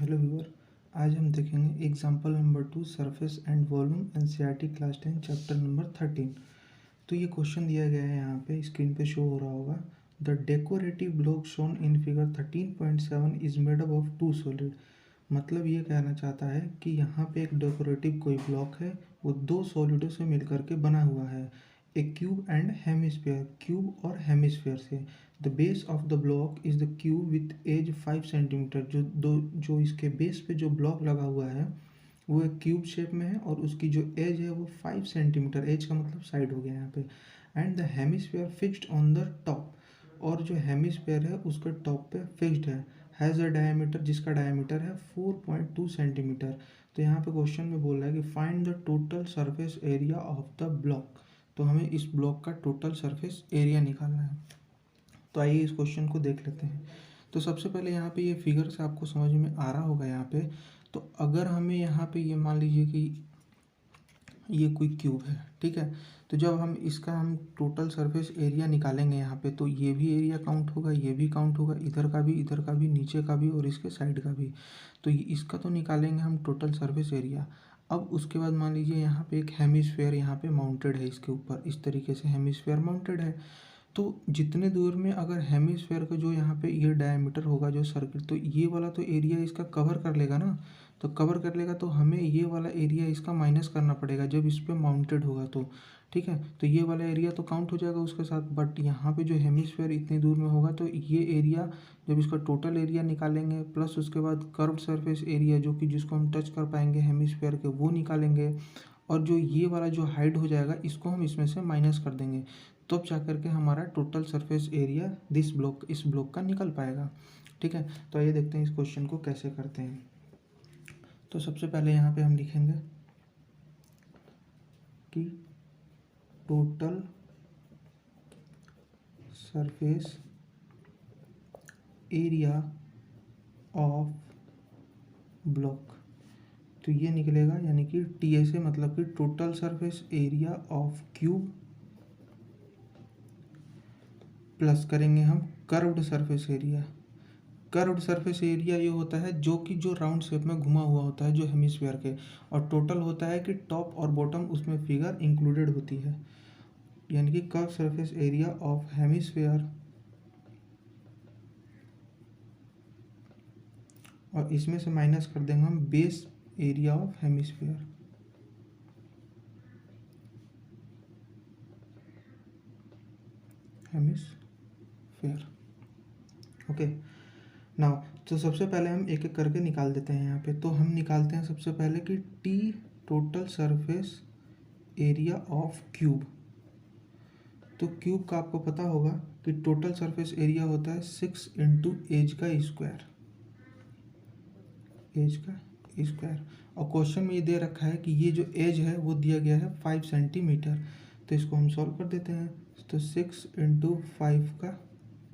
Hello viewer. आज हम देखेंगे example number 2 surface and volume NCERT class 10 chapter number 13। तो ये क्वेश्चन दिया गया है, यहाँ पे स्क्रीन पे शो हो रहा होगा। The decorative block shown in figure 13.7 is made up of two solid. मतलब ये कहना चाहता है कि यहाँ पे एक डेकोरेटिव कोई ब्लॉक है, वो दो सॉलिडों से मिलकर के बना हुआ है, एक क्यूब एंड हेमिस्फेयर, क्यूब और हेमिस्फेयर से। The base of the block is the cube with edge 5 centimetre. जो इसके बेस पे जो ब्लॉक लगा हुआ है वो एक क्यूब शेप में है और उसकी जो एज है वो 5 सेंटीमीटर, एज का मतलब साइड हो गया यहाँ पे। And the hemisphere fixed on the top, और जो हेमिस्फेयर है उसके टॉप पे फिक्स्ड है। हैज़ अ डायमीटर, जिसका डायमीटर है 4.2 सेंटीमीटर। तो यहाँ पे क्वेश्चन में बोल रहा है कि find the total surface area of the block. तो हमें इस ब्लॉक का टोटल सरफेस एरिया निकालना है। तो आइए इस क्वेश्चन को देख लेते हैं। तो सबसे पहले यहाँ पे ये फिगर से आपको समझ में आ रहा होगा यहाँ पे। तो अगर हमें यहाँ पे ये मान लीजिए कि ये कोई क्यूब है, ठीक है। तो जब हम टोटल सरफेस एरिया निकालेंगे यहाँ पे, तो ये भी एरिया काउंट होगा, ये भी काउंट होगा, इधर का भी, नीचे का भी और इसके साइड का भी। तो इसका तो निकालेंगे हम टोटल सरफेस एरिया। अब उसके बाद मान लीजिए यहाँ पे एक हेमिस्फेयर यहाँ पे माउंटेड है, इसके ऊपर इस तरीके से हेमिस्फेयर माउंटेड है। तो जितने दूर में अगर हेमिस्फेयर का जो यहाँ पे ये डायमीटर होगा जो सर्किल, तो ये वाला तो एरिया इसका कवर कर लेगा ना। तो कवर कर लेगा तो हमें ये वाला एरिया इसका माइनस करना पड़ेगा जब इस पर माउंटेड होगा तो, ठीक है। तो ये वाला एरिया तो काउंट हो जाएगा उसके साथ, बट यहाँ पे जो हेमिस्फेयर इतनी दूर में होगा तो ये एरिया, जब इसका टोटल एरिया निकालेंगे प्लस उसके बाद कर्व्ड सरफेस एरिया जो कि जिसको हम टच कर पाएंगे हेमिस्फेयर के, वो निकालेंगे। और जो ये वाला जो हाइड हो जाएगा इसको हम इसमें से माइनस कर देंगे, तब जा करके हमारा टोटल सरफेस एरिया इस ब्लॉक का निकल पाएगा, ठीक है। तो आइए देखते हैं इस क्वेश्चन को कैसे करते हैं। तो सबसे पहले यहाँ पे हम लिखेंगे कि total surface area of block. तो ये निकलेगा यानी कि TSA, मतलब कि total surface area of cube, plus करेंगे हम curved surface area. Curved surface area ये होता है जो राउंड शेप में घुमा हुआ होता है जो हेमिस्फीयर के, और टोटल होता है कि टॉप और बॉटम उसमें फिगर इंक्लूडेड होती है। यानी कि curve surface area of hemisphere, और इसमें से माइनस कर देंगे हम base area of hemisphere. Okay now, तो सबसे पहले हम एक एक करके निकाल देते हैं यहाँ पे। तो हम निकालते हैं सबसे पहले कि T total surface area of cube. तो क्यूब का आपको पता होगा कि टोटल सरफेस एरिया होता है 6 इंटू एज का स्क्वायर, और क्वेश्चन में ये दे रखा है कि ये जो एज है वो दिया गया है 5 सेंटीमीटर। तो इसको हम सॉल्व कर देते हैं। तो 6 इंटू 5 का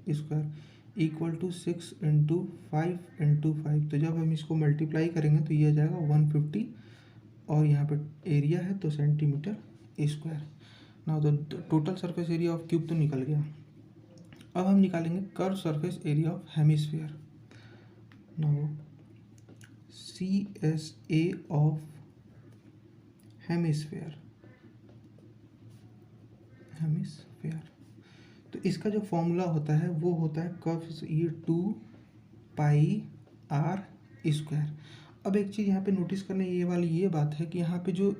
square equal to 6 into 5 into 5। तो जब हम इसको मल्टीप्लाई करेंगे तो ये आ जाएगा 150, और यहाँ पे एरिया है तो सेंटीमीटर स्क्वायर। ना तो total surface area of cube तो निकल गया। अब हम निकालेंगे curve surface area of hemisphere. Now CSA of hemisphere, तो इसका जो फॉर्मूला होता है वो होता है कर्व ये 2 पाई r स्क्वायर। अब एक चीज़ यहाँ पे नोटिस करने ये वाली ये बात है कि यहाँ पे जो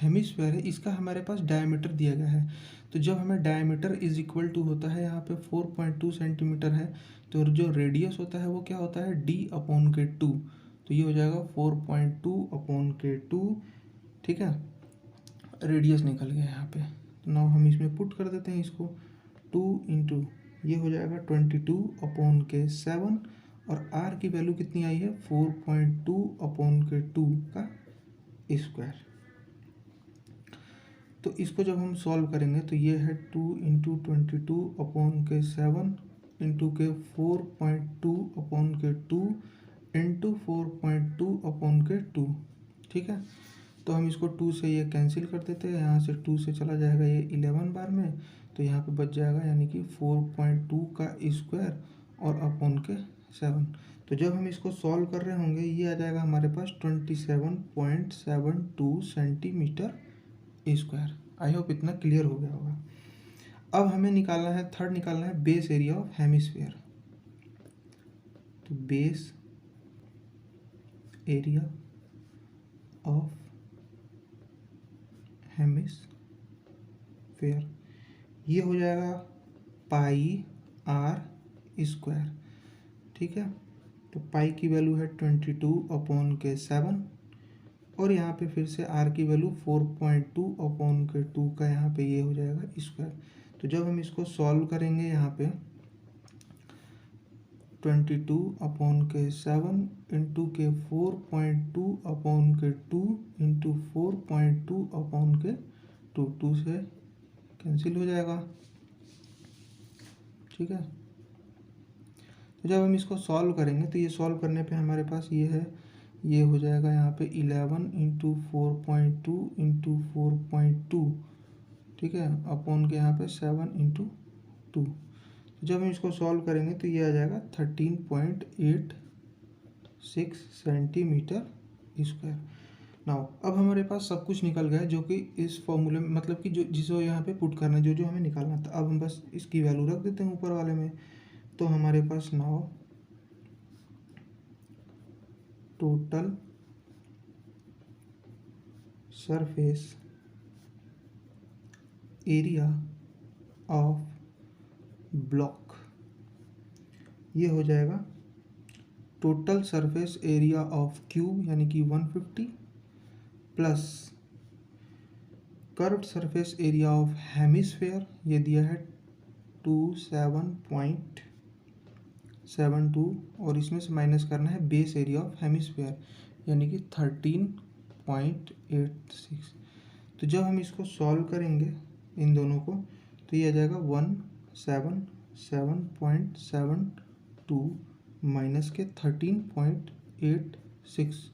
हेमिस्फीयर है इसका हमारे पास डायमीटर दिया गया है। तो जब हमें डायमीटर इज इक्वल टू होता है यहाँ पे 4.2 सेंटीमीटर है, तो जो रेडियस होता है वो क्या होता है D/2। तो ये हो जाएगा 4.2/2, ठीक है। रेडियस निकल गया यहाँ पे। तो नाउ हम इसमें पुट कर देते हैं इसको, 2 इंटू ये हो जाएगा 22/7, और r की वैल्यू कितनी आई है 4.2/2 का स्क्वायर। तो इसको जब हम सॉल्व करेंगे तो ये है 2 इंटू 22/7 इंटू के 4.2/2 इंटू 4.2/2, ठीक है। तो हम इसको 2 से ये कैंसिल कर देते हैं, यहाँ से 2 से चला जाएगा ये 11 बार में, तो यहाँ पे बच जाएगा यानी कि 4.2 का स्क्वायर और अपॉन के 7। तो जब हम इसको सॉल्व कर रहे होंगे ये आ जाएगा हमारे पास 27.72 सेंटीमीटर स्क्वायर। आई होप इतना क्लियर हो गया होगा। अब हमें निकालना है, थर्ड निकालना है बेस एरिया ऑफ हेमिस्फीयर। तो बेस एरिया ऑफ हेमिस्फीयर ये हो जाएगा पाई आर स्क्वायर। ठीक है, तो पाई की वैल्यू है 22/7 और यहाँ पे फिर से आर की वैल्यू 4.2/2 का यहाँ पे ये हो जाएगा स्क्वायर। तो जब हम इसको सॉल्व करेंगे यहाँ पे 22/7 इंटू के 4.2/2 इंटू 4.2/2 2 से कैंसिल हो जाएगा। ठीक है, तो जब हम इसको सॉल्व करेंगे तो ये सॉल्व करने पे हमारे पास ये है, ये हो जाएगा यहाँ पे 11 इंटू 4.2 इंटू 4.2, ठीक है, अपॉन के यहाँ पे 7 इंटू 2। तो जब हम इसको सॉल्व करेंगे तो ये आ जाएगा 13.86 सेंटीमीटर स्क्वायर। नाउ अब हमारे पास सब कुछ निकल गया जो कि इस फॉर्मूले में, मतलब कि जो जिसको यहाँ पे पुट करना है, जो जो हमें निकालना था। अब हम बस इसकी वैल्यू रख देते हैं ऊपर वाले में। तो हमारे पास now total surface area of block ये हो जाएगा total surface area of cube यानी कि 150 plus curved surface area of hemisphere ये दिया है 27.72 और इसमें से माइनस करना है बेस एरिया ऑफ हेमिस्फेयर यानी कि 13.86। तो जब हम इसको सॉल्व करेंगे इन दोनों को तो ये आ जाएगा 177.72 माइनस के 13.86।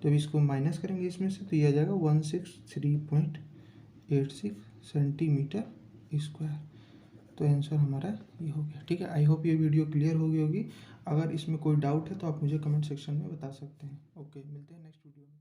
जब इसको माइनस करेंगे इसमें से तो ये आ जाएगा 163.86 सेंटीमीटर स्क्वायर। तो आंसर हमारा ये हो गया। ठीक है, आई होप ये वीडियो क्लियर हो गई होगी। अगर इसमें कोई डाउट है तो आप मुझे कमेंट सेक्शन में बता सकते हैं। ओके, मिलते हैं नेक्स्ट वीडियो में।